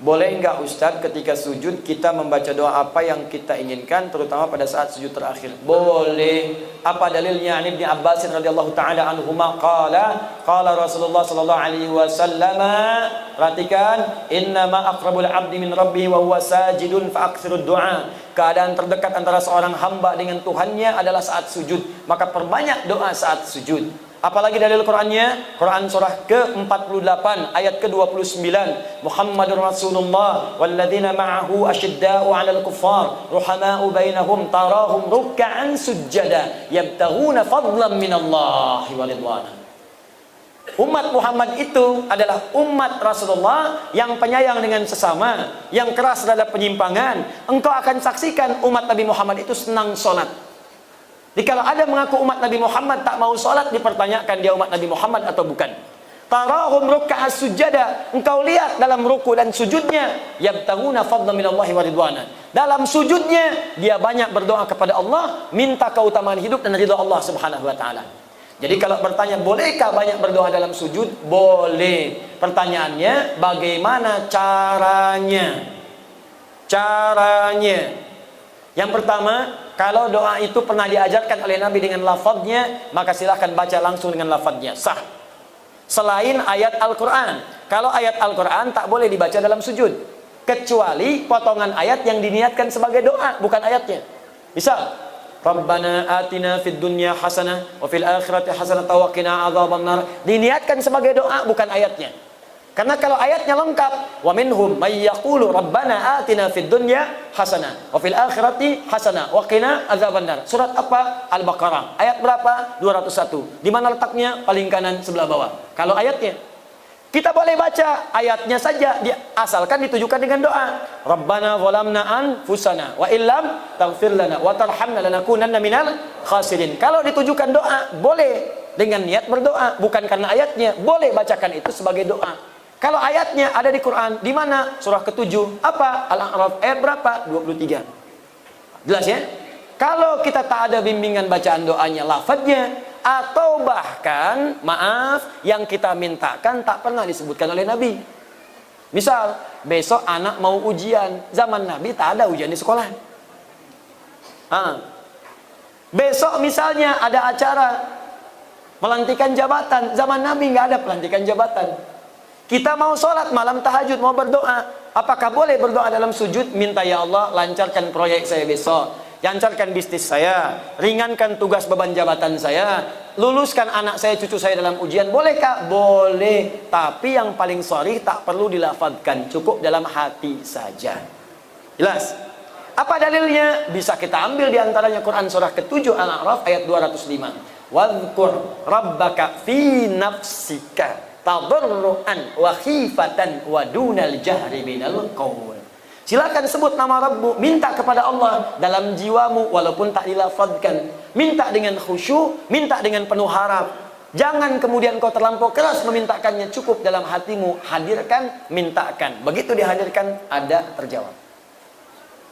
boleh enggak Ustadz ketika sujud kita membaca doa apa yang kita inginkan, terutama pada saat sujud terakhir? Boleh. Apa dalilnya? Ibnu Abbas radhiyallahu taala anhuma qala Rasulullah sallallahu alaihi wasallam, perhatikan, innama aqrabul abdi min rabbih wa huwa sajidun fa aktsirud du'a. Keadaan terdekat antara seorang hamba dengan Tuhannya adalah saat sujud, maka perbanyak doa saat sujud. Apalagi dalil Qur'annya? Quran surah ke-48 ayat ke-29. Muhammadur Rasulullah walladzina ma'ahu asyidda'u 'alal kuffar ruhama'u bainahum tarahum ruk'an sujjada yabtaghuna fadlan minallahi wa ridwana. Umat Muhammad itu adalah umat Rasulullah yang penyayang dengan sesama, yang keras terhadap penyimpangan. Engkau akan saksikan umat Nabi Muhammad itu senang sholat. Jadi kalau ada mengaku umat Nabi Muhammad tak mau sholat, dipertanyakan dia umat Nabi Muhammad atau bukan. Tarahum ruk'a sujada, engkau lihat dalam ruku dan sujudnya, yabtaghuna fadlan minallahi wa ridwana. Dalam sujudnya dia banyak berdoa kepada Allah, minta keutamaan hidup dan ridha Allah Subhanahu wa taala. Jadi kalau bertanya bolehkah banyak berdoa dalam sujud? Boleh. Pertanyaannya bagaimana caranya? Yang pertama, kalau doa itu pernah diajarkan oleh Nabi dengan lafadznya, maka silahkan baca langsung dengan lafadznya, sah. Selain ayat Al-Quran. Kalau ayat Al-Quran tak boleh dibaca dalam sujud, kecuali potongan ayat yang diniatkan sebagai doa, bukan ayatnya. Misal, Rabbana atina fid dunya hasanah wa fil akhirati hasanah wa qina adzabannar, diniatkan sebagai doa, bukan ayatnya. Karena kalau ayatnya lengkap, wa minhum may yaqulu rabbana atina fid dunya hasanah wa fil akhirati hasanah wa qina adzabannar. Surat apa? Al-Baqarah. Ayat berapa? 201. Di mana letaknya? Paling kanan sebelah bawah. Kalau ayatnya, kita boleh baca ayatnya saja, asalkan ditujukan dengan doa. Rabbana zalamna anfusana wa illam taghfir lana wa tarhamna lanakunanna minal khasirin. Kalau ditujukan doa, boleh dengan niat berdoa, bukan karena ayatnya. Boleh bacakan itu sebagai doa. Kalau ayatnya ada di Quran, di mana? Surah ke-7, apa? Al-A'raf, ayat berapa? 23. Jelas ya? Kalau kita tak ada bimbingan bacaan doanya, lafadznya, atau bahkan, maaf, yang kita mintakan tak pernah disebutkan oleh Nabi. Misal, besok anak mau ujian, zaman Nabi tak ada ujian di sekolah. Besok misalnya ada acara pelantikan jabatan, zaman Nabi nggak ada pelantikan jabatan. Kita mau sholat malam tahajud, mau berdoa, apakah boleh berdoa dalam sujud? Minta, ya Allah lancarkan proyek saya besok, lancarkan bisnis saya, ringankan tugas beban jabatan saya, luluskan anak saya, cucu saya dalam ujian. Bolehkah? Boleh. Tapi yang paling sharih tak perlu dilafadzkan, cukup dalam hati saja. Jelas? Apa dalilnya? Bisa kita ambil diantaranya Quran surah ke-7 Al-A'raf ayat 205. Wadhkur rabbaka fi nafsika tadarruan wa khifatan wa dunal jahri minal qaul. Silakan sebut nama Rabbu, minta kepada Allah dalam jiwamu walaupun tak dilafadzkan. Minta dengan khusyuk, minta dengan penuh harap. Jangan kemudian kau terlampau keras memintakannya, cukup dalam hatimu, hadirkan, mintakan. Begitu dihadirkan, ada terjawab.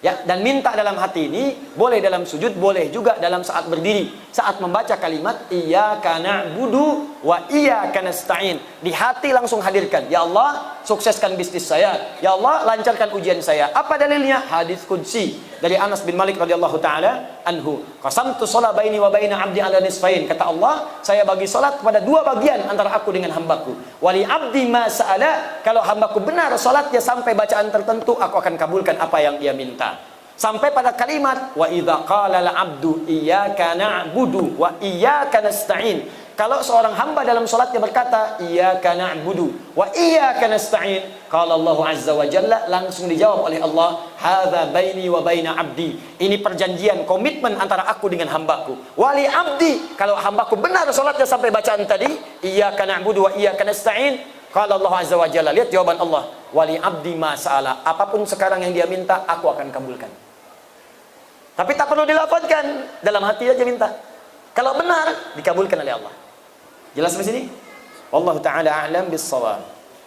Ya, dan minta dalam hati ini boleh dalam sujud, boleh juga dalam saat berdiri. Saat membaca kalimat iyyaka na'budu wa iyyaka nasta'in, di hati langsung hadirkan, ya Allah sukseskan bisnis saya, ya Allah lancarkan ujian saya. Apa dalilnya? Hadis qudsi dari Anas bin Malik radhiyallahu taala anhu. Qasamtu shalah baini wa baina 'abdi 'ala nisfain. Kata Allah, saya bagi salat kepada dua bagian antara aku dengan hambaku. Wali 'abdi ma sa'ala, kalau hambaku benar salatnya sampai bacaan tertentu, aku akan kabulkan apa yang dia minta. Sampai pada kalimat wa idza qala al-'abdu iyyaka na'budu wa iyyaka nasta'in. Kalau seorang hamba dalam salatnya berkata iyyaka na'budu wa iyyaka nasta'in, qala Allah azza wa jalla, langsung dijawab oleh Allah, hadza baini wa baina 'abdi. Ini perjanjian, komitmen antara aku dengan hambaku. Wali 'abdi, kalau hambaku benar salatnya sampai bacaan tadi iyyaka na'budu wa iyyaka nasta'in, qala Allah azza wa jalla, lihat jawaban Allah, wali 'abdi ma sa'ala, apapun sekarang yang dia minta aku akan kabulkan. Tapi tak perlu dilafadzkan, dalam hati aja minta. Kalau benar, dikabulkan oleh Allah. Jelas di sini? Wallahu taala a'lam bis-shawab.